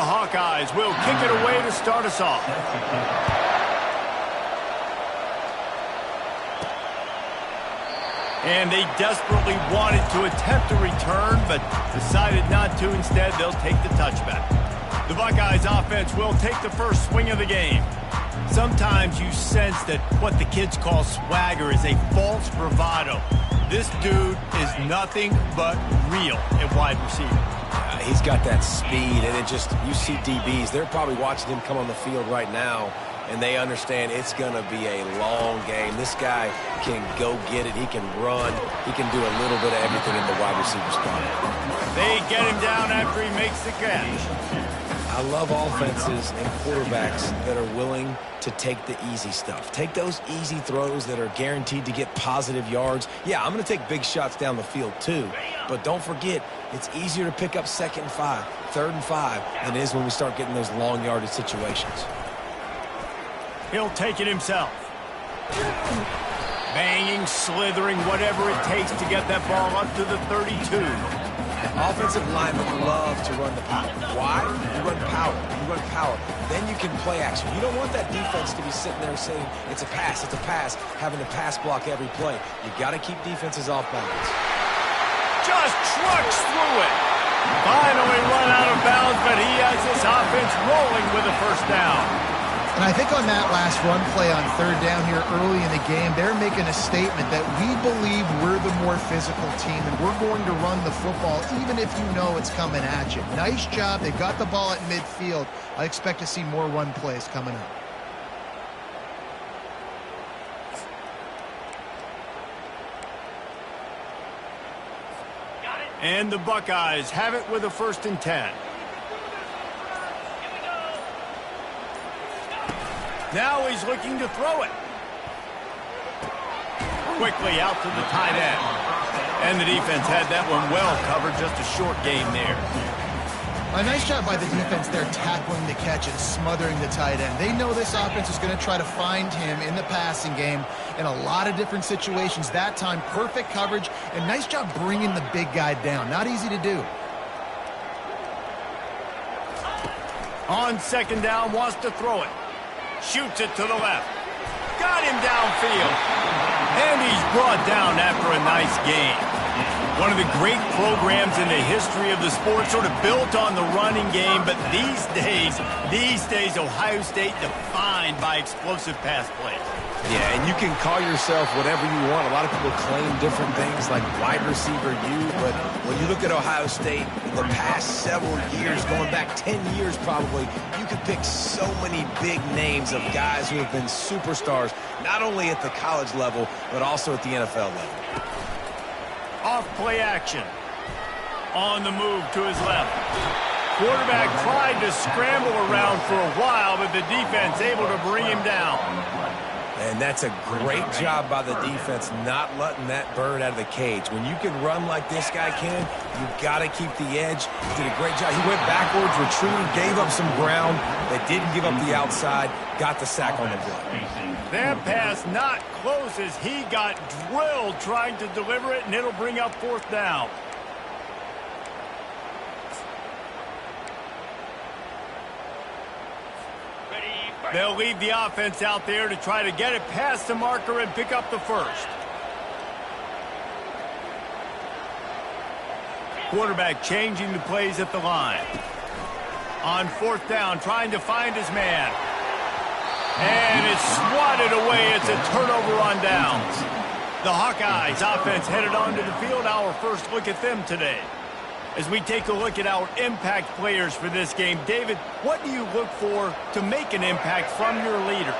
Hawkeyes will kick it away to start us off. And they desperately wanted to attempt a return, but decided not to. Instead, they'll take the touchback. The Buckeyes offense will take the first swing of the game. Sometimes you sense that what the kids call swagger is a false bravado. This dude is nothing but real at wide receiver. He's got that speed, and you see DBs. They're probably watching him come on the field right now, and they understand it's going to be a long game. This guy can go get it. He can run. He can do a little bit of everything in the wide receiver spot. They get him down after he makes the catch. I love offenses and quarterbacks that are willing to take the easy stuff. Take those easy throws that are guaranteed to get positive yards. Yeah, I'm going to take big shots down the field too, but don't forget, it's easier to pick up 2nd and 5, 3rd and 5 than it is when we start getting those long yardage situations. He'll take it himself. Banging, slithering, whatever it takes to get that ball up to the 32. Offensive linemen love to run the power. Why? You run power. You run power. Then you can play action. You don't want that defense to be sitting there saying, it's a pass, having to pass block every play. You got to keep defenses off balance. Just trucks through it. Finally run out of bounds, but he has his offense rolling with a first down. And I think on that last run play on 3rd down here early in the game, they're making a statement that we believe we're the more physical team and we're going to run the football even if you know it's coming at you. Nice job. They got the ball at midfield. I expect to see more run plays coming up. And the Buckeyes have it with a 1st and 10. Now he's looking to throw it. Quickly out to the tight end. And the defense had that one well covered. Just a short game there. A nice job by the defense there tackling the catch and smothering the tight end. They know this offense is going to try to find him in the passing game in a lot of different situations. That time, perfect coverage and nice job bringing the big guy down. Not easy to do. On 2nd down, wants to throw it. Shoots it to the left. Got him downfield. And he's brought down after a nice game. One of the great programs in the history of the sport, sort of built on the running game, but these days, Ohio State defined by explosive pass plays. Yeah, and you can call yourself whatever you want. A lot of people claim different things like wide receiver U, but when you look at Ohio State in the past several years, going back 10 years probably, you could pick so many big names of guys who have been superstars, not only at the college level, but also at the NFL level. Off play action. On the move to his left. Quarterback tried to scramble around for a while, but the defense able to bring him down. And that's a great job by the defense not letting that bird out of the cage. When you can run like this guy can, you've got to keep the edge. He did a great job. He went backwards, retreated, gave up some ground. They didn't give up the outside, got the sack on the play. That pass not close as he got drilled trying to deliver it, and it'll bring up 4th down. They'll leave the offense out there to try to get it past the marker and pick up the first. Quarterback changing the plays at the line. On 4th down, trying to find his man. And it's swatted away. It's a turnover on downs. The Hawkeyes offense headed onto the field. Our first look at them today. As we take a look at our impact players for this game, David, what do you look for to make an impact from your leaders?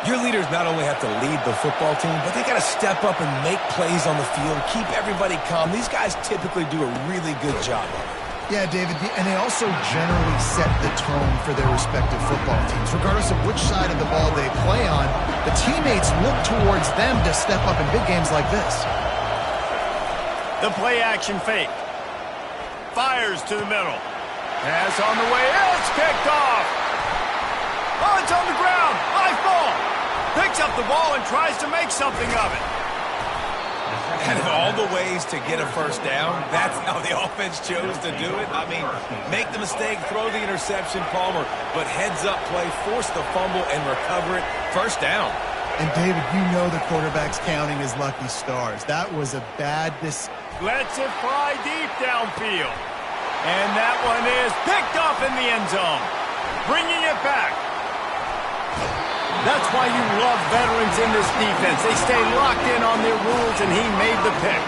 Your leaders not only have to lead the football team, but they got to step up and make plays on the field, keep everybody calm. These guys typically do a really good job of it. Yeah, David, and they also generally set the tone for their respective football teams. Regardless of which side of the ball they play on, the teammates look towards them to step up in big games like this. The play action fake. Fires to the middle. Pass on the way. It's picked off. Oh, it's on the ground. High ball. Picks up the ball and tries to make something of it. And of all the ways to get a first down, that's how the offense chose to do it. I mean, make the mistake, throw the interception, Palmer, but heads-up play, force the fumble, and recover it. First down. And, David, you know the quarterback's counting his lucky stars. That was a bad Lets it fly deep downfield. And that one is picked off in the end zone. Bringing it back. That's why you love veterans in this defense. They stay locked in on their rules, and he made the pick.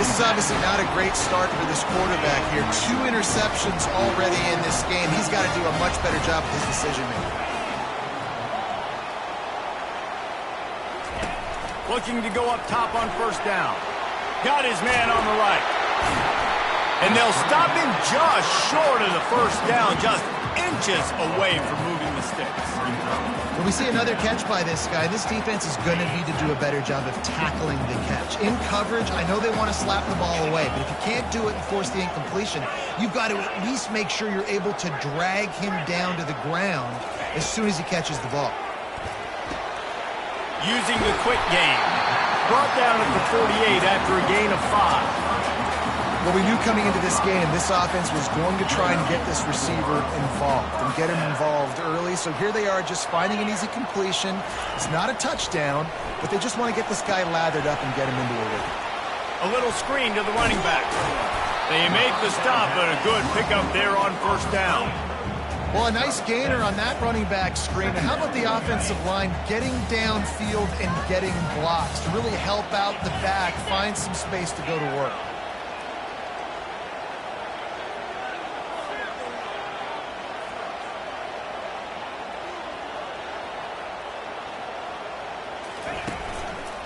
This is obviously not a great start for this quarterback here. 2 interceptions already in this game. He's got to do a much better job with his decision-making. Looking to go up top on first down. Got his man on the right. And they'll stop him just short of the first down, just inches away from moving the sticks. When we see another catch by this guy, this defense is going to need to do a better job of tackling the catch. In coverage, I know they want to slap the ball away, but if you can't do it and force the incompletion, you've got to at least make sure you're able to drag him down to the ground as soon as he catches the ball. Using the quick game. Brought down at the 48 after a gain of 5. Well, we knew coming into this game, this offense was going to try and get this receiver involved and get him involved early. So here they are just finding an easy completion. It's not a touchdown, but they just want to get this guy lathered up and get him into a rhythm. A little screen to the running back. They make the stop, but a good pickup there on first down. Well, a nice gainer on that running back screen. How about the offensive line getting downfield and getting blocks to really help out the back, find some space to go to work?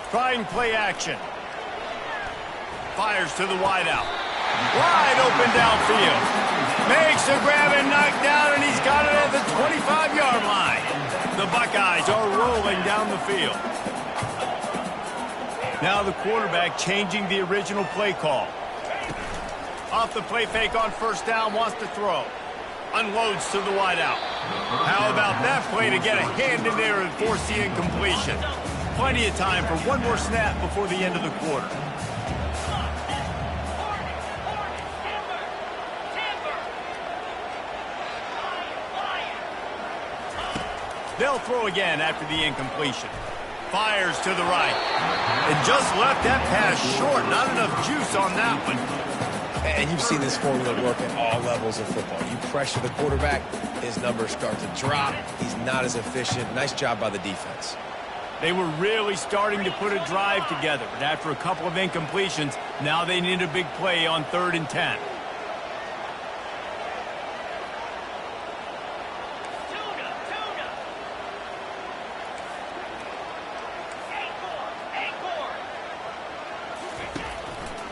Trying play action. Fires to the wideout. Wide open downfield. Makes a grab and knocked down, and he's got it at the 25-yard line. The Buckeyes are rolling down the field. Now the quarterback changing the original play call. Off the play fake on first down, wants to throw. Unloads to the wideout. How about that play to get a hand in there and force the incompletion? Plenty of time for one more snap before the end of the quarter. They'll throw again after the incompletion. Fires to the right. And just left that pass short. Not enough juice on that one. And you've seen this formula work at all levels of football. You pressure the quarterback, his numbers start to drop. He's not as efficient. Nice job by the defense. They were really starting to put a drive together, but after a couple of incompletions, now they need a big play on 3rd and 10.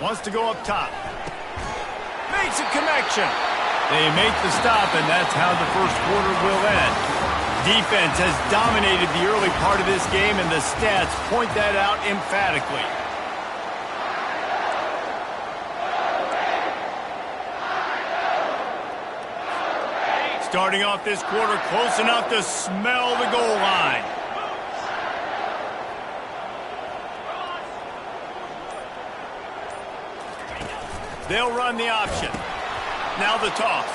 Wants to go up top. Makes a connection. They make the stop, and that's how the first quarter will end. Defense has dominated the early part of this game, and the stats point that out emphatically. Starting off this quarter close enough to smell the goal line. They'll run the option. Now the toss.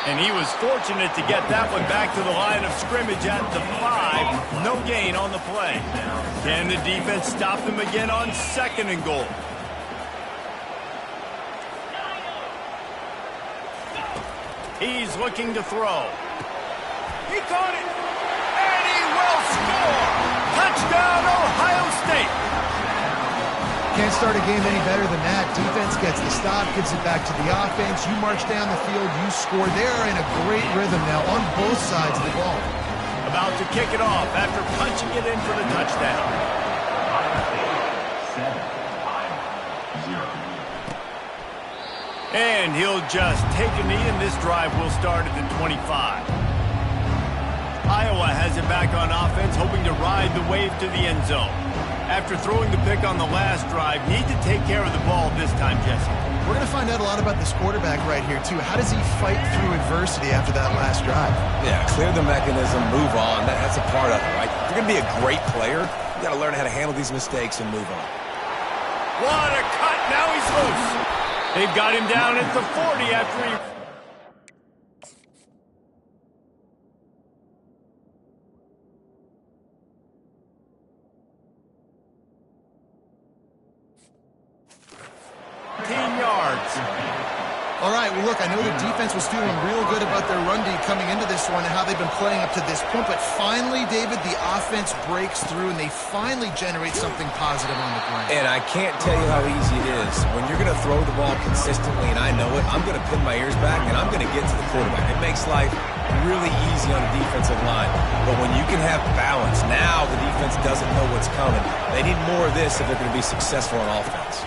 And he was fortunate to get that one back to the line of scrimmage at the 5. No gain on the play. Can the defense stop them again on 2nd and goal? He's looking to throw. He caught it. And he will score. Touchdown, Ohio State. Can't start a game any better than that. Defense gets the stop, gives it back to the offense. You march down the field, you score. They're in a great rhythm now on both sides of the ball. About to kick it off after punching it in for the touchdown. And he'll just take a knee, and this drive will start at the 25. Iowa has it back on offense, hoping to ride the wave to the end zone. After throwing the pick on the last drive, need to take care of the ball this time, Jesse. We're going to find out a lot about this quarterback right here, too. How does he fight through adversity after that last drive? Yeah, clear the mechanism, move on. That's a part of it, right? If you're going to be a great player, you got to learn how to handle these mistakes and move on. What a cut. Now he's loose. They've got him down at the 40 after he... 10 yards. All right, well, look, I know the defense was feeling real good about their run D coming into this one and how they've been playing up to this point, but finally, David, the offense breaks through and they finally generate something positive on the ground. And I can't tell you how easy it is. When you're going to throw the ball consistently, and I know it, I'm going to pin my ears back and I'm going to get to the quarterback. It makes life really easy on the defensive line. But when you can have balance, now the defense doesn't know what's coming. They need more of this if they're going to be successful on offense.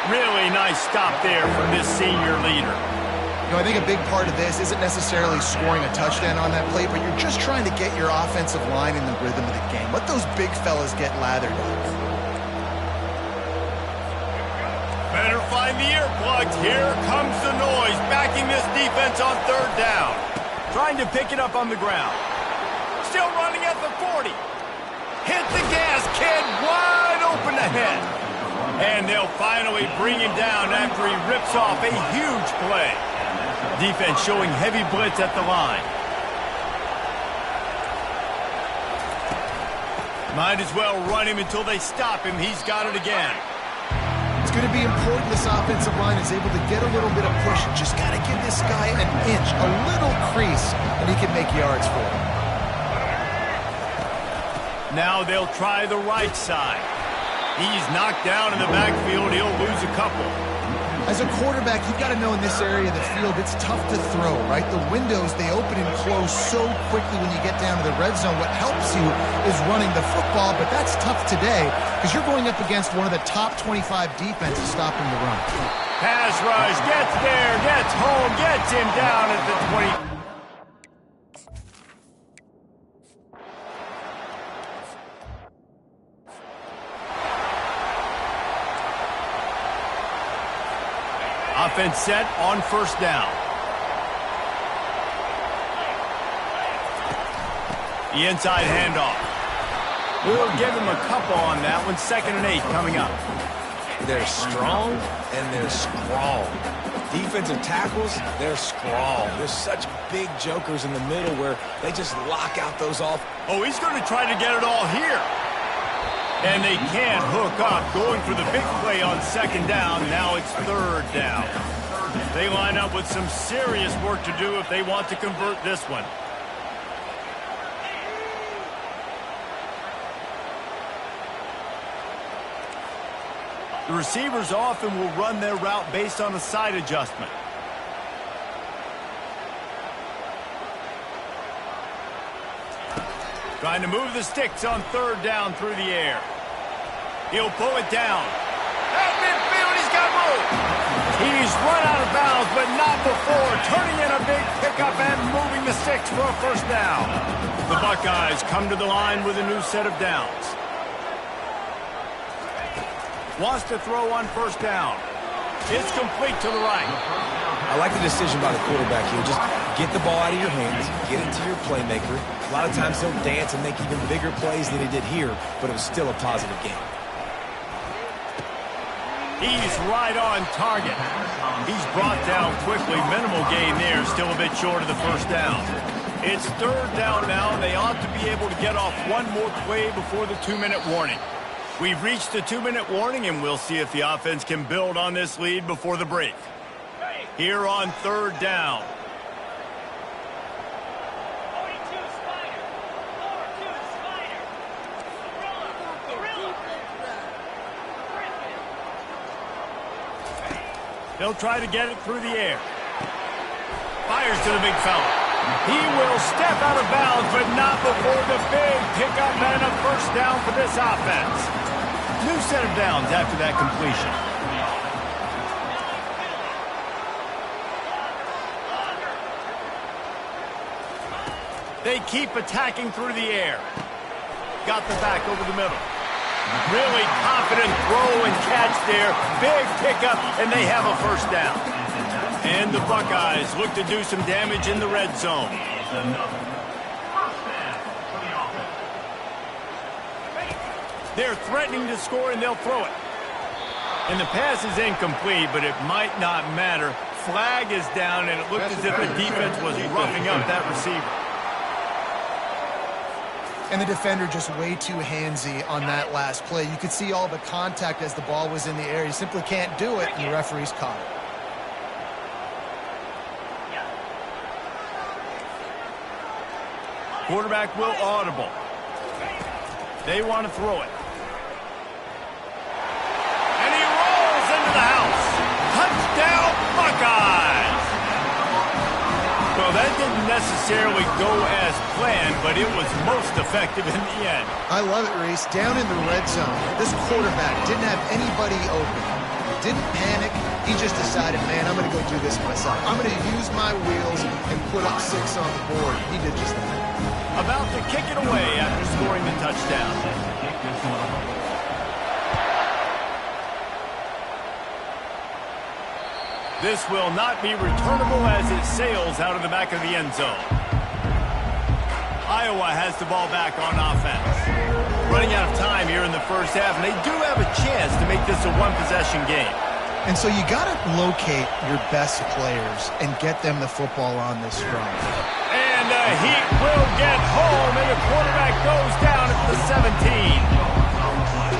Really nice stop there from this senior leader. You know, I think a big part of this isn't necessarily scoring a touchdown on that play, but you're just trying to get your offensive line in the rhythm of the game. Let those big fellas get lathered up. Better find the earplugs. Here comes the noise, backing this defense on third down. Trying to pick it up on the ground. Still running at the 40. Hit the gas, kid. Wide open ahead. And they'll finally bring him down after he rips off a huge play. Defense showing heavy blitz at the line. Might as well run him until they stop him. He's got it again. It's going to be important this offensive line is able to get a little bit of push. Just got to give this guy an inch, a little crease, and he can make yards for him. Now they'll try the right side. He's knocked down in the backfield. He'll lose a couple. As a quarterback, you've got to know in this area of the field, it's tough to throw, right? The windows, they open and close so quickly when you get down to the red zone. What helps you is running the football, but that's tough today because you're going up against one of the top 25 defenses stopping the run. Pass rush, gets there, gets home, gets him down at the 20. Offense set on first down. The inside handoff. We'll give him a couple on that one. 2nd and 8 coming up. They're strong and they're scrawl. Defensive tackles, they're scrawl. There's such big jokers in the middle where they just lock out those off. Oh, he's going to try to get it all here. And they can't hook up, going for the big play on 2nd down. Now it's 3rd down. They line up with some serious work to do if they want to convert this one. The receivers often will run their route based on a side adjustment. Trying to move the sticks on 3rd down through the air. He'll pull it down. At midfield, he's got room. He's run out of bounds, but not before. Turning in a big pickup and moving the sticks for a 1st down. The Buckeyes come to the line with a new set of downs. Wants to throw on 1st down. It's complete to the right. I like the decision by the quarterback here. Just get the ball out of your hands, get it to your playmaker. A lot of times he'll dance and make even bigger plays than he did here, but it was still a positive game. He's right on target. He's brought down quickly. Minimal gain there, still a bit short of the 1st down. It's 3rd down now, and they ought to be able to get off one more play before the 2-minute warning. We've reached the 2-minute warning, and we'll see if the offense can build on this lead before the break. Here on 3rd down. They'll try to get it through the air. Fires to the big fella. He will step out of bounds, but not before the big pickup and a 1st down for this offense. New set of downs after that completion. They keep attacking through the air. Got the back over the middle. Really confident throw and catch there. Big pickup, and they have a 1st down. And the Buckeyes look to do some damage in the red zone. They're threatening to score, and they'll throw it. And the pass is incomplete, but it might not matter. Flag is down, and it looked as if the defense was roughing up that receiver. And the defender just way too handsy on that last play. You could see all the contact as the ball was in the air. You simply can't do it, and the referee's caught it. Quarterback will audible. They want to throw it. And he rolls into the house. Touchdown, Buckeyes! Well, that didn't necessarily go as planned, but it was most effective in the end. I love it, Reese. Down in the red zone, this quarterback didn't have anybody open. Didn't panic. He just decided, man, I'm going to go do this myself. I'm going to use my wheels and put up 6 on the board. He did just that. About to kick it away after scoring the touchdown. This will not be returnable as it sails out of the back of the end zone. Iowa has the ball back on offense. Running out of time here in the first half, and they do have a chance to make this a one-possession game. And so you got to locate your best players and get them the football on this drive. And he will get home, and the quarterback goes down at the 17.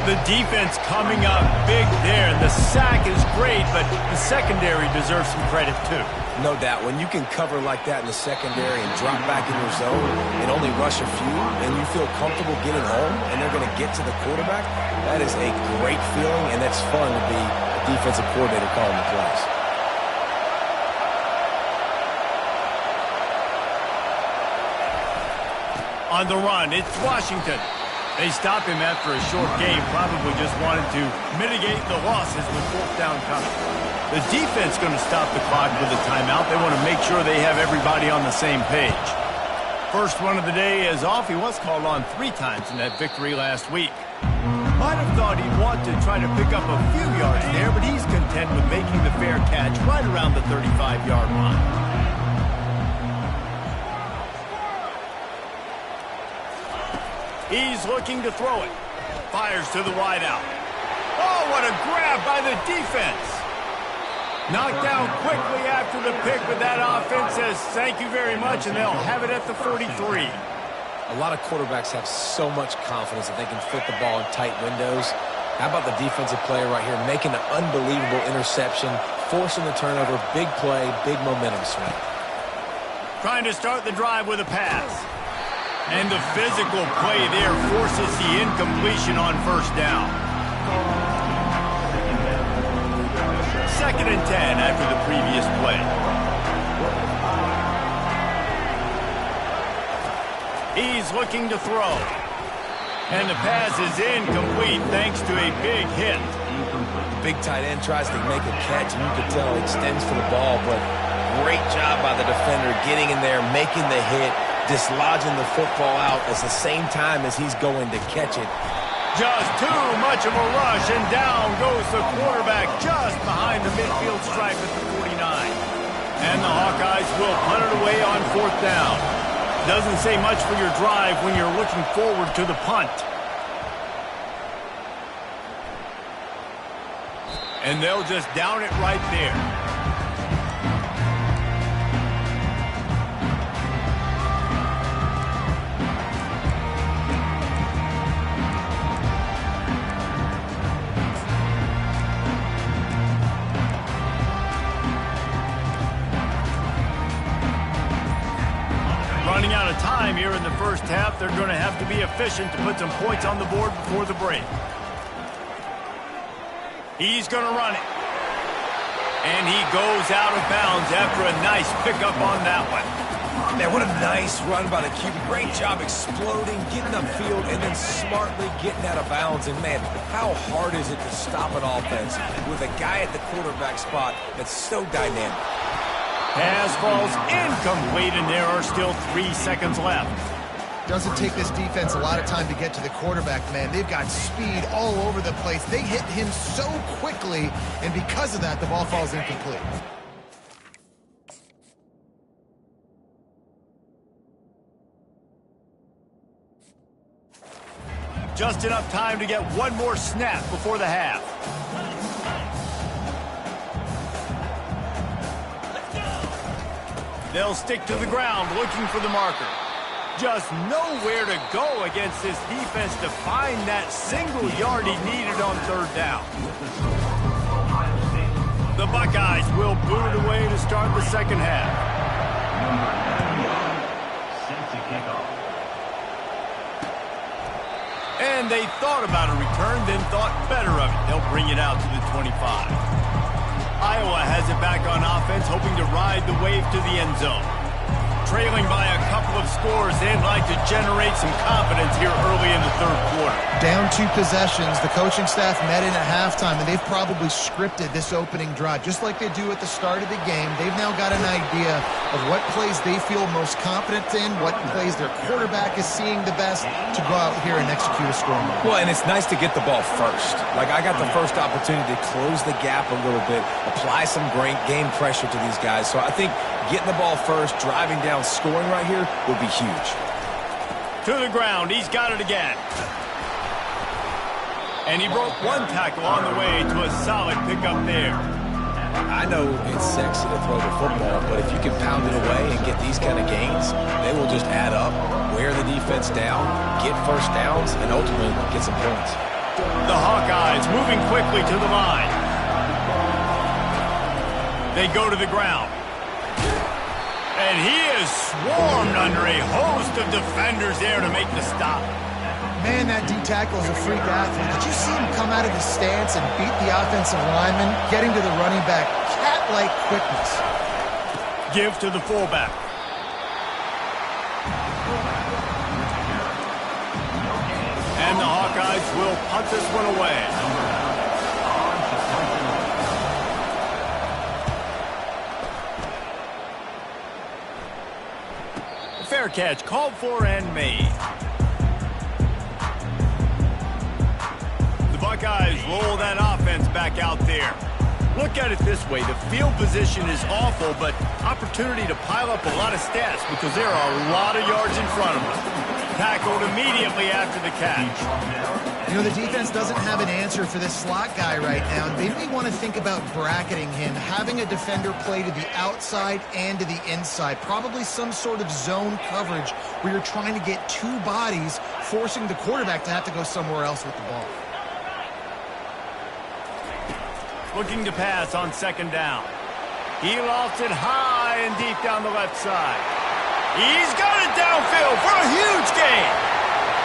The defense coming up big there. The sack is great, but the secondary deserves some credit too. No doubt. When you can cover like that in the secondary and drop back in your zone and only rush a few, and you feel comfortable getting home, and they're going to get to the quarterback, that is a great feeling, and that's fun to be a defensive coordinator calling the plays. On the run, it's Washington. They stop him after a short game, probably just wanted to mitigate the losses with 4th down coming. The defense going to stop the clock with a timeout. They want to make sure they have everybody on the same page. First one of the day is off. He was called on 3 times in that victory last week. Might have thought he'd want to try to pick up a few yards there, but he's content with making the fair catch right around the 35-yard line. He's looking to throw it. Fires to the wideout. Oh, what a grab by the defense. Knocked down quickly after the pick, but that offense says thank you very much, and they'll have it at the 43. A lot of quarterbacks have so much confidence that they can fit the ball in tight windows. How about the defensive player right here making an unbelievable interception, forcing the turnover, big play, big momentum swing. Trying to start the drive with a pass. And the physical play there forces the incompletion on 1st down. 2nd and 10 after the previous play. He's looking to throw. And the pass is incomplete thanks to a big hit. The big tight end tries to make a catch, and you can tell he extends for the ball, but great job by the defender getting in there, making the hit, dislodging the football out at the same time as he's going to catch it. Just too much of a rush, and down goes the quarterback just behind the midfield stripe at the 49. And the Hawkeyes will punt it away on 4th down. Doesn't say much for your drive when you're looking forward to the punt. And they'll just down it right there. Running out of time here in the first half. They're going to have to be efficient to put some points on the board before the break. He's going to run it. And he goes out of bounds after a nice pickup on that one. Man, what a nice run by the QB. Great job exploding, getting upfield, and then smartly getting out of bounds. And, man, how hard is it to stop an offense with a guy at the quarterback spot that's so dynamic? Pass falls incomplete, and there are still 3 seconds left. Doesn't take this defense a lot of time to get to the quarterback, man. They've got speed all over the place. They hit him so quickly, and because of that, the ball falls incomplete. Just enough time to get one more snap before the half. They'll stick to the ground looking for the marker. Just nowhere to go against this defense to find that single yard he needed on third down. The Buckeyes will boot it away to start the second half. And they thought about a return, then thought better of it. They'll bring it out to the 25. Iowa has it back on offense, hoping to ride the wave to the end zone. Trailing by a couple of scores, they'd like to generate some confidence here early in the third quarter. Down 2 possessions, the coaching staff met in at halftime, and they've probably scripted this opening drive. Just like they do at the start of the game, they've now got an idea of what plays they feel most confident in, what plays their quarterback is seeing the best to go out here and execute a scoring. Well, and it's nice to get the ball first. Like, I got the first opportunity to close the gap a little bit, apply some game pressure to these guys. So I think getting the ball first, driving down, scoring right here would be huge. To the ground, he's got it again. And he broke one tackle on the way to a solid pickup there. I know it's sexy to throw the football, but if you can pound it away and get these kind of gains, they will just add up, wear the defense down, get first downs, and ultimately get some points. The Hawkeyes moving quickly to the line. They go to the ground. And he is swarmed under a host of defenders there to make the stop. Man, that D-tackle is a freak athlete. Did you see him come out of his stance and beat the offensive lineman, getting to the running back? Cat-like quickness. Give to the fullback. And the Hawkeyes will punt this one away. Fair catch called for and made. The Buckeyes roll that offense back out there. Look at it this way. The field position is awful, but opportunity to pile up a lot of stats because there are a lot of yards in front of them. Tackled immediately after the catch. You know, the defense doesn't have an answer for this slot guy right now. They may want to think about bracketing him, having a defender play to the outside and to the inside. Probably some sort of zone coverage where you're trying to get 2 bodies, forcing the quarterback to have to go somewhere else with the ball. Looking to pass on second down. He lofts it high and deep down the left side. He's got it downfield for a huge gain.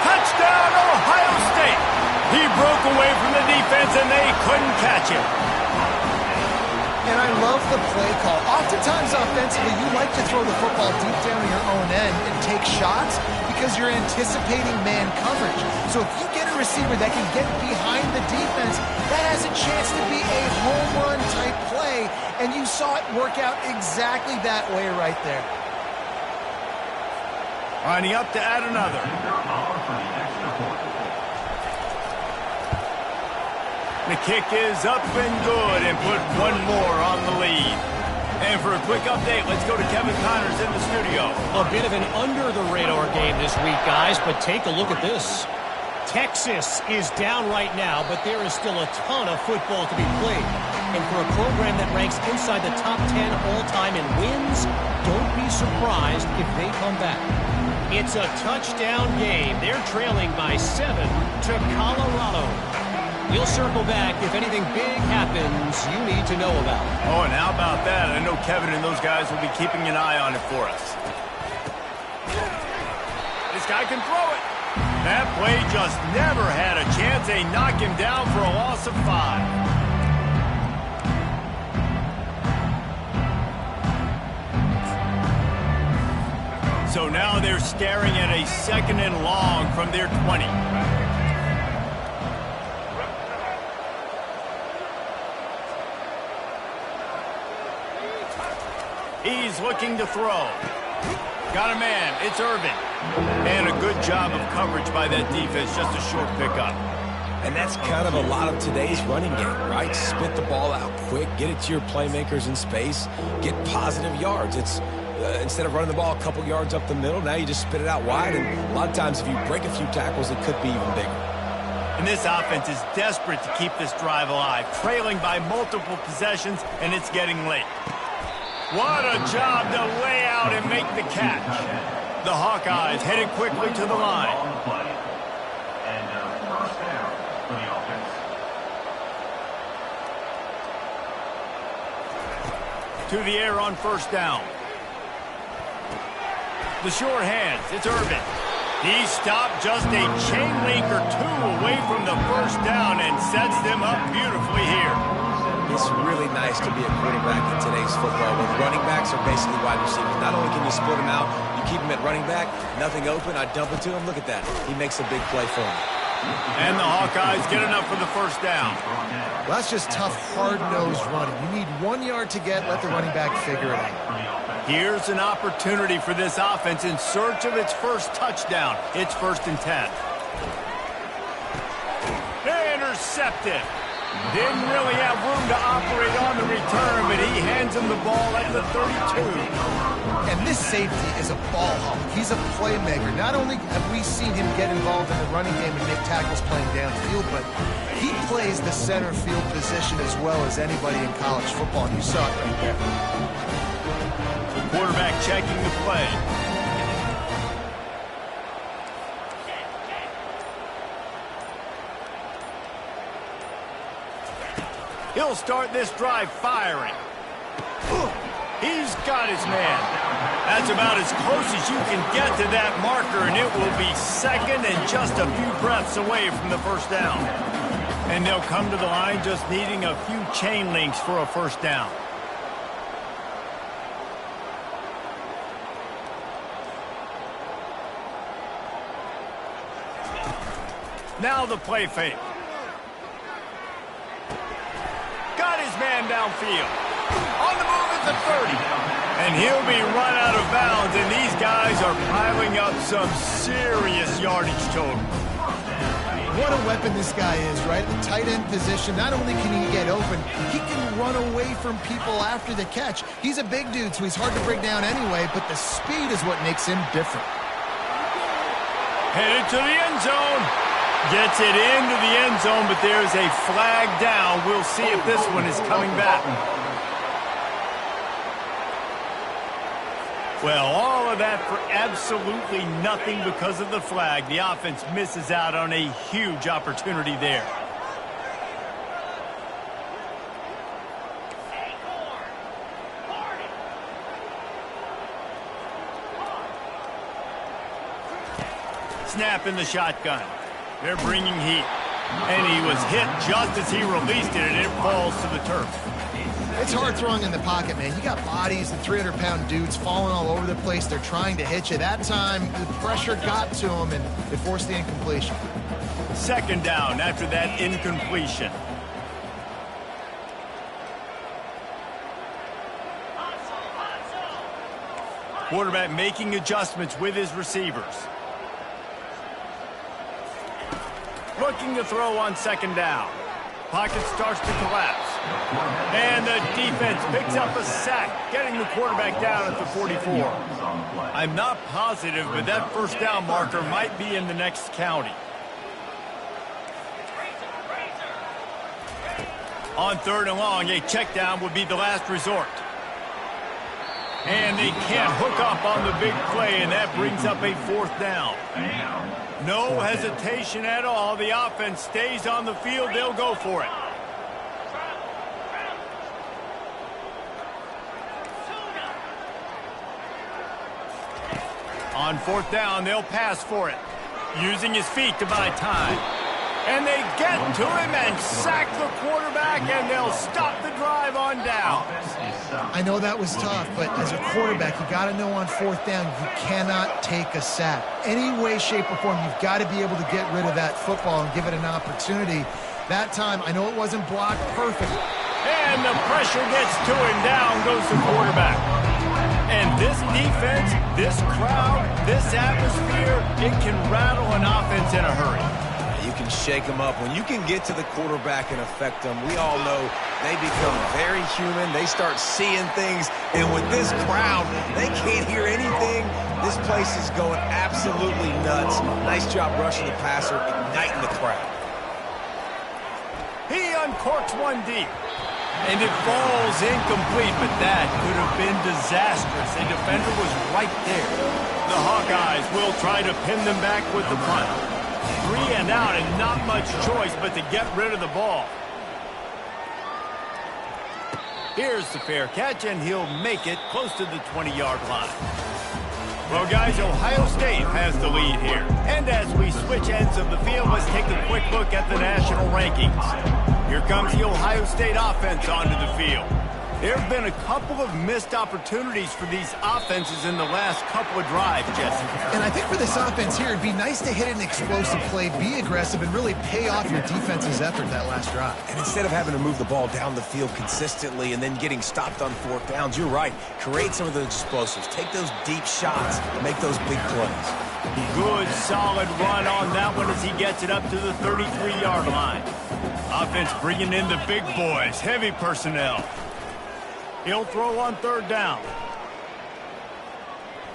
Touchdown, Ohio State. He broke away from the defense, and they couldn't catch him. And I love the play call. Oftentimes, offensively, you like to throw the football deep down to your own end and take shots because you're anticipating man coverage. So if you get a receiver that can get behind the defense, that has a chance to be a home run type play, and you saw it work out exactly that way right there. Lining up to add another. The kick is up and good and put one more on the lead. And for a quick update, let's go to Kevin Connors in the studio. A bit of an under-the-radar game this week, guys, but take a look at this. Texas is down right now, but there is still a ton of football to be played. And for a program that ranks inside the top 10 all-time in wins, don't be surprised if they come back. It's a touchdown game. They're trailing by 7 to Colorado. We'll circle back if anything big happens you need to know about. Oh, and how about that? I know Kevin and those guys will be keeping an eye on it for us. This guy can throw it. That play just never had a chance. They knock him down for a loss of 5. So now they're staring at a 2nd and long from their 20. He's looking to throw. Got a man. It's Irvin. And a good job of coverage by that defense. Just a short pickup. And that's kind of a lot of today's running game, right? Spit the ball out quick, get it to your playmakers in space, get positive yards. It's instead of running the ball a couple yards up the middle, now you just spit it out wide. And a lot of times if you break a few tackles, it could be even bigger. And this offense is desperate to keep this drive alive, trailing by multiple possessions, and it's getting late. What a job to lay out and make the catch. The Hawkeyes headed quickly to the line. First down for the offense. To the air on first down. The sure hands. It's Irvin. He stopped just a chain link or two away from the first down and sets them up beautifully here. It's really nice to be a quarterback in today's football when running backs are basically wide receivers. Not only can you split them out, you keep them at running back, nothing open, I dump it to him. Look at that. He makes a big play for him. And the Hawkeyes get enough for the first down. Well, that's just tough, hard-nosed running. You need 1 yard to get, let the running back figure it out. Here's an opportunity for this offense in search of its first touchdown. It's 1st and 10. Intercepted. Didn't really have room to operate on the return, but he hands him the ball at the 32. And this safety is a ball hawk. He's a playmaker. Not only have we seen him get involved in the running game and make tackles playing downfield, but he plays the center field position as well as anybody in college football, and you saw it right there. The quarterback checking the play. He'll start this drive firing. He's got his man. That's about as close as you can get to that marker, and it will be second and just a few breaths away from the first down. And they'll come to the line just needing a few chain links for a first down. Now the play fake. Got his man downfield. On the move at the 30. And he'll be run out of bounds, and these guys are piling up some serious yardage total. What a weapon this guy is, right? The tight end position, not only can he get open, he can run away from people after the catch. He's a big dude, so he's hard to break down anyway, but the speed is what makes him different. Headed to the end zone. Gets it into the end zone, but there's a flag down. We'll see if this one is coming back. Well, all of that for absolutely nothing because of the flag. The offense misses out on a huge opportunity there. Snap in the shotgun. They're bringing heat. And he was hit just as he released it, and it falls to the turf. It's hard throwing in the pocket, man. You got bodies and 300-pound dudes falling all over the place. They're trying to hit you. That time, the pressure got to him, and it forced the incompletion. Second down after that incompletion. Quarterback making adjustments with his receivers. Looking to throw on second down. Pocket starts to collapse. And the defense picks up a sack, getting the quarterback down at the 44. I'm not positive, but that first down marker might be in the next county. On third and long, a check down would be the last resort. And they can't hook up on the big play, and that brings up a fourth down. No hesitation at all. The offense stays on the field. They'll go for it. On fourth down, they'll pass for it. Using his feet to buy time. And they get to him and sack the quarterback, and they'll stop the drive on down. I know that was tough, but as a quarterback, you got to know on fourth down, you cannot take a sack. Any way, shape, or form, you've got to be able to get rid of that football and give it an opportunity. That time, I know it wasn't blocked perfect. And the pressure gets to him. Down goes the quarterback. And this defense, this crowd, this atmosphere, it can rattle an offense in a hurry. You can shake them up. When you can get to the quarterback and affect them, we all know they become very human. They start seeing things. And with this crowd, they can't hear anything. This place is going absolutely nuts. Nice job rushing the passer, igniting the crowd. He uncorks one deep. And it falls incomplete, but that could have been disastrous. A defender was right there. The Hawkeyes will try to pin them back with the punt. 3 and out and not much choice but to get rid of the ball. Here's the fair catch, and he'll make it close to the 20-yard line. Well, guys, Ohio State has the lead here. And as we switch ends of the field, let's take a quick look at the national rankings. Here comes the Ohio State offense onto the field. There have been a couple of missed opportunities for these offenses in the last couple of drives, Jesse. And I think for this offense here, it'd be nice to hit an explosive play, be aggressive, and really pay off your defense's effort that last drive. And instead of having to move the ball down the field consistently and then getting stopped on 4th downs, you're right. Create some of those explosives. Take those deep shots. Make those big plays. Good, solid run on that one as he gets it up to the 33-yard line. Offense bringing in the big boys, heavy personnel. He'll throw on 3rd down.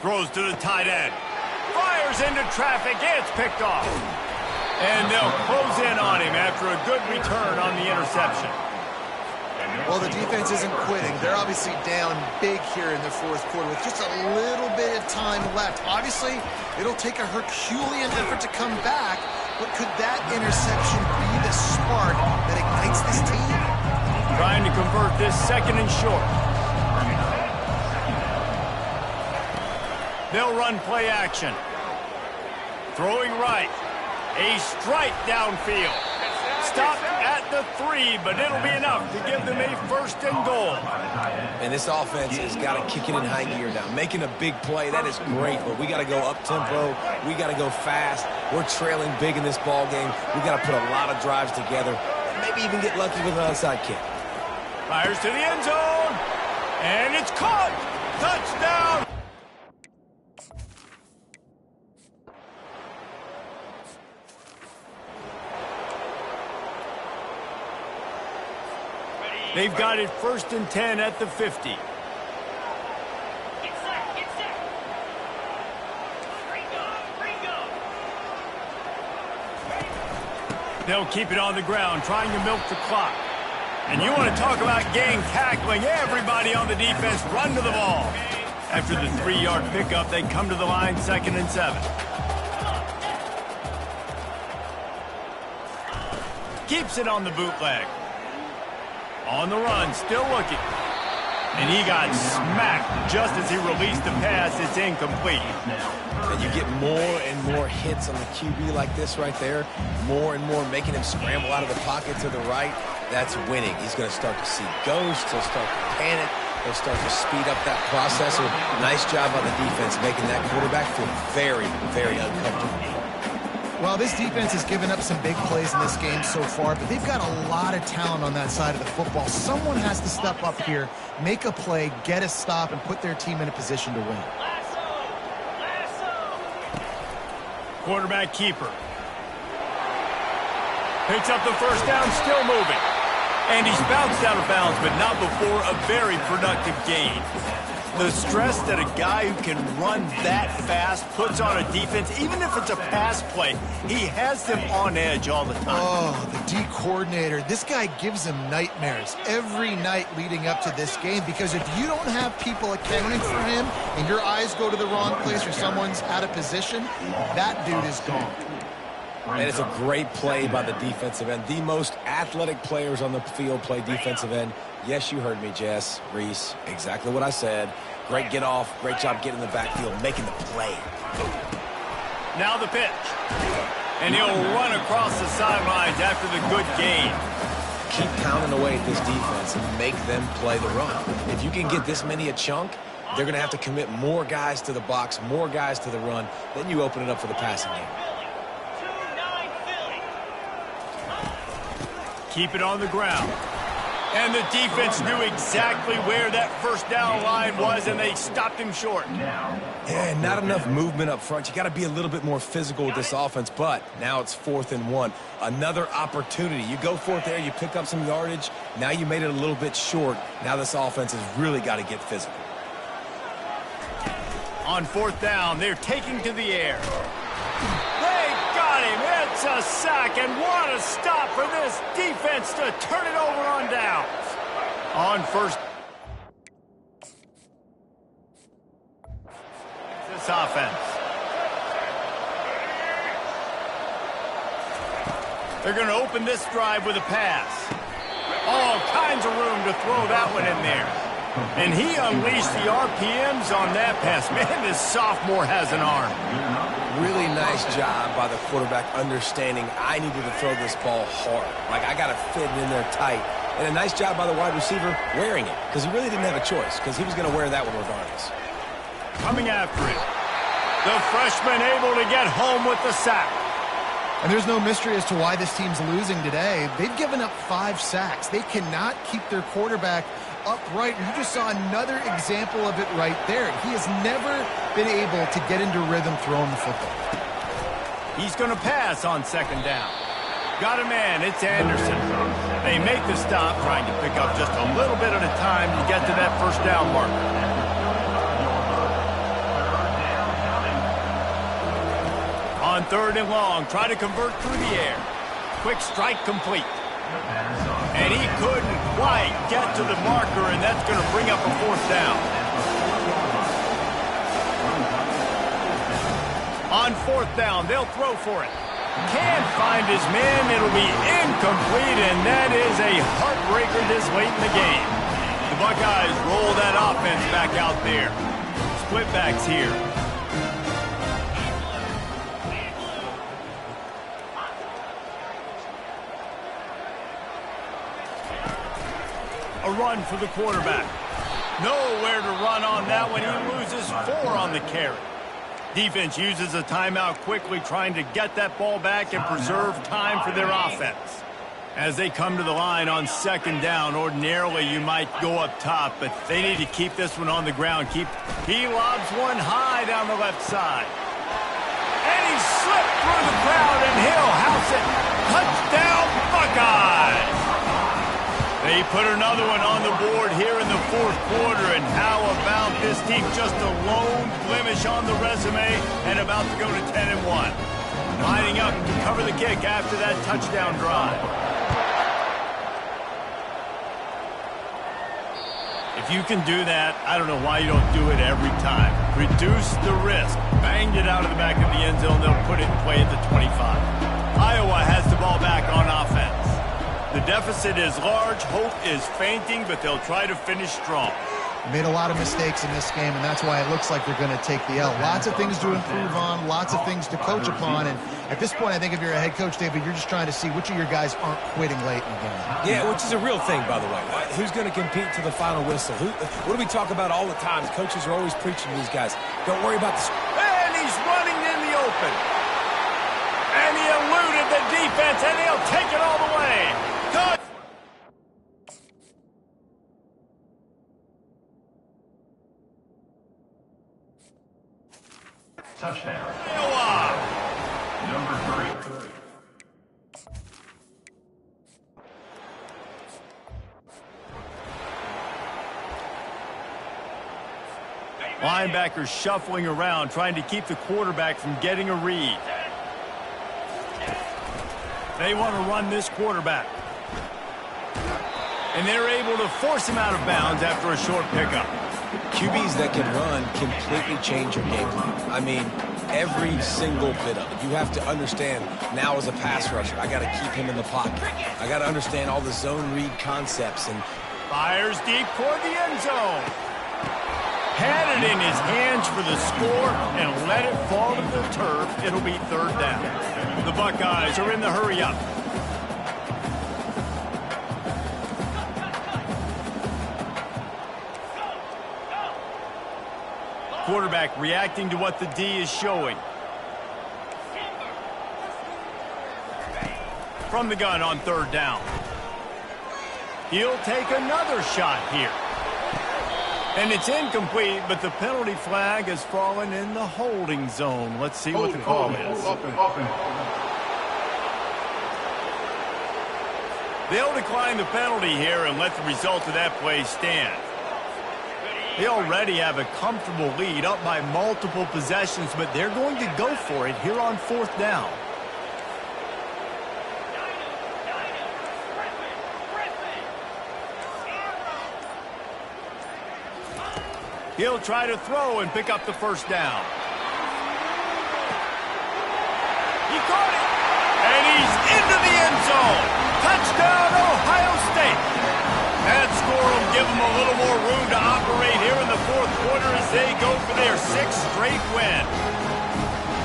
Throws to the tight end. Fires into traffic. It's picked off. And they'll close in on him after a good return on the interception. Well, the defense isn't quitting. They're obviously down big here in the 4th quarter with just a little bit of time left. Obviously, it'll take a Herculean effort to come back, but could that interception be the spark that ignites this team? Trying to convert this 2nd and short. They'll run play action. Throwing right. A strike downfield. Stopped at the 3, but it'll be enough to give them a 1st and goal. And this offense has got to kick it in high gear now. Making a big play, that is great, but we got to go up-tempo. We got to go fast. We're trailing big in this ball game. We got to put a lot of drives together. Maybe even get lucky with an onside kick. Fires to the end zone. And it's caught. Touchdown. They've got it 1st and 10 at the 50. They'll keep it on the ground, trying to milk the clock. And you want to talk about gang tackling. Everybody on the defense run to the ball. After the 3-yard pickup, they come to the line 2nd and 7. Keeps it on the bootleg. On the run, still looking. And he got smacked just as he released the pass. It's incomplete. And you get more and more hits on the QB like this right there. More and more making him scramble out of the pocket to the right. That's winning. He's going to start to see ghosts. He'll start to panic. He'll start to speed up that process. Nice job on the defense making that quarterback feel very, very uncomfortable. Well, this defense has given up some big plays in this game so far, but they've got a lot of talent on that side of the football. Someone has to step up here, make a play, get a stop, and put their team in a position to win. Quarterback keeper. Picks up the 1st down, still moving. And he's bounced out of bounds, but not before a very productive gain. The stress that a guy who can run that fast puts on a defense, even if it's a pass play, he has them on edge all the time. Oh, the D coordinator. This guy gives them nightmares every night leading up to this game, because if you don't have people accounting for him and your eyes go to the wrong place or someone's out of position, that dude is gone. And it's a great play by the defensive end. The most athletic players on the field play defensive end. Yes, you heard me, Jess, Reese. Exactly what I said. Great get off. Great job getting in the backfield, making the play. Now the pitch. And he'll run across the sidelines after the good gain. Keep pounding away at this defense and make them play the run. If you can get this many a chunk, they're going to have to commit more guys to the box, more guys to the run. Then you open it up for the passing game. Keep it on the ground. And the defense knew exactly where that 1st down line was, and they stopped him short. Yeah, not enough movement up front. You got to be a little bit more physical with this offense, but now it's 4th and 1. Another opportunity. You go for it there, you pick up some yardage. Now you made it a little bit short. Now this offense has really got to get physical. On 4th down, they're taking to the air. They got him. It's a sack, and what a stop for this defense to turn it over on downs. On first. This offense. They're going to open this drive with a pass. All kinds of room to throw that one in there. And he unleashed the RPMs on that pass. Man, this sophomore has an arm. Really nice job by the quarterback understanding I needed to throw this ball hard. Like, I got to fit it in there tight. And a nice job by the wide receiver wearing it, because he really didn't have a choice, because he was going to wear that one regardless. Coming after it. The freshman able to get home with the sack. And there's no mystery as to why this team's losing today. They've given up 5 sacks. They cannot keep their quarterback upright. You just saw another example of it right there. He has never been able to get into rhythm throwing the football. He's going to pass on second down. Got a man. It's Anderson. They make the stop, trying to pick up just a little bit at a time to get to that first down marker. On third and long, try to convert through the air. Quick strike complete. And he couldn't quite get to the marker, and that's going to bring up a fourth down. On fourth down, they'll throw for it. Can't find his man. It'll be incomplete, and that is a heartbreaker this late in the game. The Buckeyes roll that offense back out there. Split backs here. A run for the quarterback. Nowhere to run on that one. He loses 4 on the carry. Defense uses a timeout quickly, trying to get that ball back and preserve time for their offense. As they come to the line on second down, ordinarily you might go up top, but they need to keep this one on the ground. He lobs one high down the left side. And he slipped through the crowd, and he'll house it. Touchdown, Buckeyes! They put another one on the board here in the fourth quarter, and how about this team? Just a lone blemish on the resume and about to go to 10-1. Lining up to cover the kick after that touchdown drive. If you can do that, I don't know why you don't do it every time. Reduce the risk. Banged it out of the back of the end zone. They'll put it in play at the 25. Iowa has the ball back on offense. The deficit is large, hope is fainting, but they'll try to finish strong. Made a lot of mistakes in this game, and that's why it looks like they're going to take the L. Lots of things to improve on, lots of things to coach upon, and at this point, I think if you're a head coach, David, you're just trying to see which of your guys aren't quitting late in the game. Yeah, which is a real thing, by the way. Who's going to compete to the final whistle? What do we talk about all the time? Coaches are always preaching to these guys. Don't worry about the... And he's running in the open. And he eluded the defense, and he'll take it all the way. Good. Touchdown. Iowa. Number 3. Linebackers shuffling around, trying to keep the quarterback from getting a read. They want to run this quarterback. And they're able to force him out of bounds after a short pickup. QBs that can run completely change your game plan. I mean, every single bit of it. You have to understand, now as a pass rusher, I got to keep him in the pocket. I got to understand all the zone read concepts. And fires deep toward the end zone. Had it in his hands for the score and let it fall to the turf. It'll be third down. The Buckeyes are in the hurry up. Quarterback reacting to what the D is showing. From the gun on third down. He'll take another shot here. And it's incomplete, but the penalty flag has fallen in the holding zone. Let's see what the call is. They'll decline the penalty here and let the result of that play stand. They already have a comfortable lead, up by multiple possessions, but they're going to go for it here on fourth down. He'll try to throw and pick up the first down. He caught it. And he's into the end zone. Touchdown, Ohio State. That score will give them a little more room to operate here in the fourth quarter as they go for their 6th straight win.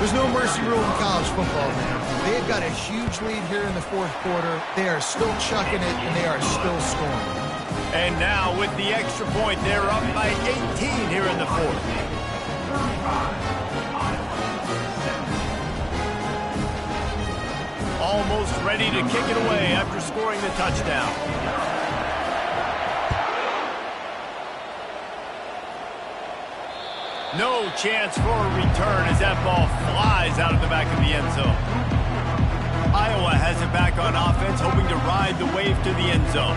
There's no mercy rule in college football, man. They've got a huge lead here in the fourth quarter. They are still chucking it, and they are still scoring. And now with the extra point, they're up by 18 here in the fourth. Almost ready to kick it away after scoring the touchdown. No chance for a return as that ball flies out of the back of the end zone. Iowa has it back on offense, hoping to ride the wave to the end zone.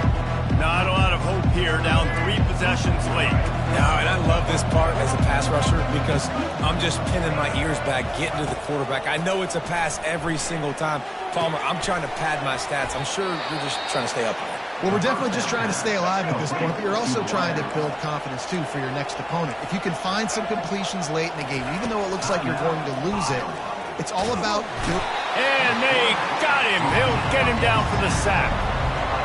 Not a lot of hope here, down 3 possessions late. No, and I love this part as a pass rusher because I'm just pinning my ears back, getting to the quarterback. I know it's a pass every single time. Palmer, I'm trying to pad my stats. I'm sure you're just trying to stay up there. Well, we're definitely just trying to stay alive at this point, but you're also trying to build confidence, too, for your next opponent. If you can find some completions late in the game, even though it looks like you're going to lose it, it's all about doing. And they got him. He'll get him down for the sack.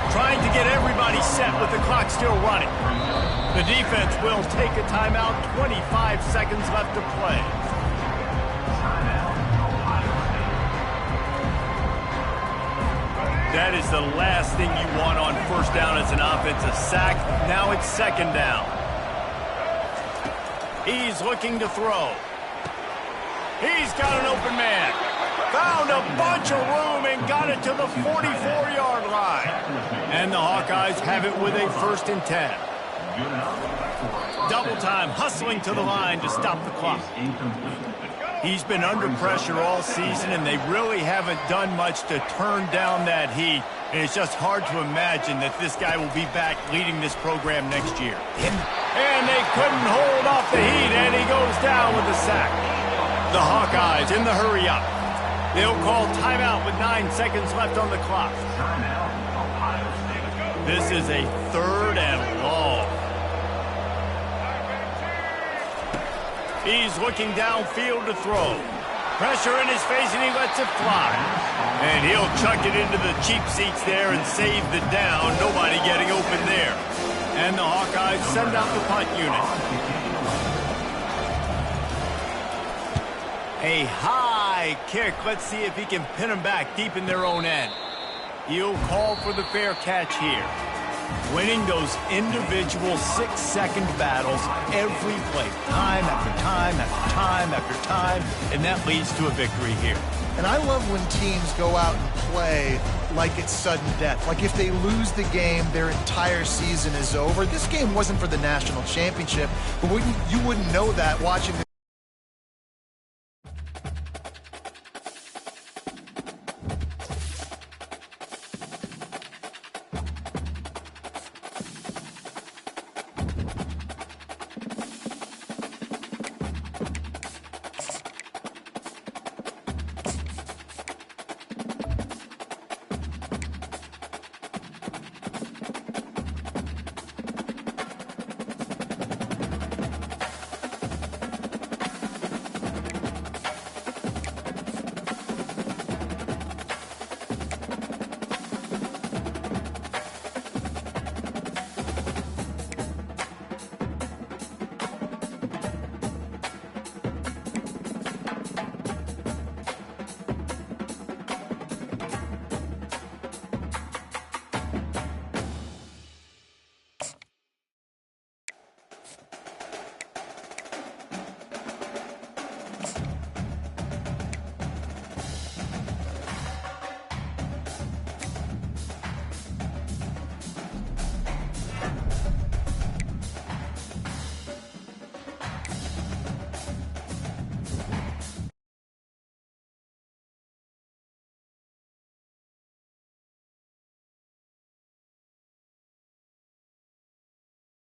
Trying to get everybody set with the clock still running. The defense will take a timeout. 25 seconds left to play. That is the last thing you want on first down as an offensive sack. Now it's second down. He's looking to throw. He's got an open man. Found a bunch of room and got it to the 44-yard line. And the Hawkeyes have it with a 1st and 10. Double time, hustling to the line to stop the clock. He's been under pressure all season, and they really haven't done much to turn down that heat. And it's just hard to imagine that this guy will be back leading this program next year. And they couldn't hold off the heat, and he goes down with the sack. The Hawkeyes in the hurry up. They'll call timeout with 9 seconds left on the clock. This is a 3rd and long. He's looking downfield to throw. Pressure in his face, and he lets it fly. And he'll chuck it into the cheap seats there and save the down. Nobody getting open there. And the Hawkeyes send out the punt unit. A high kick. Let's see if he can pin them back deep in their own end. He'll call for the fair catch here. Winning those individual 6-second battles every play, time after time after time after time, and that leads to a victory here. And I love when teams go out and play like it's sudden death. Like if they lose the game, their entire season is over. This game wasn't for the national championship, but you wouldn't know that watching the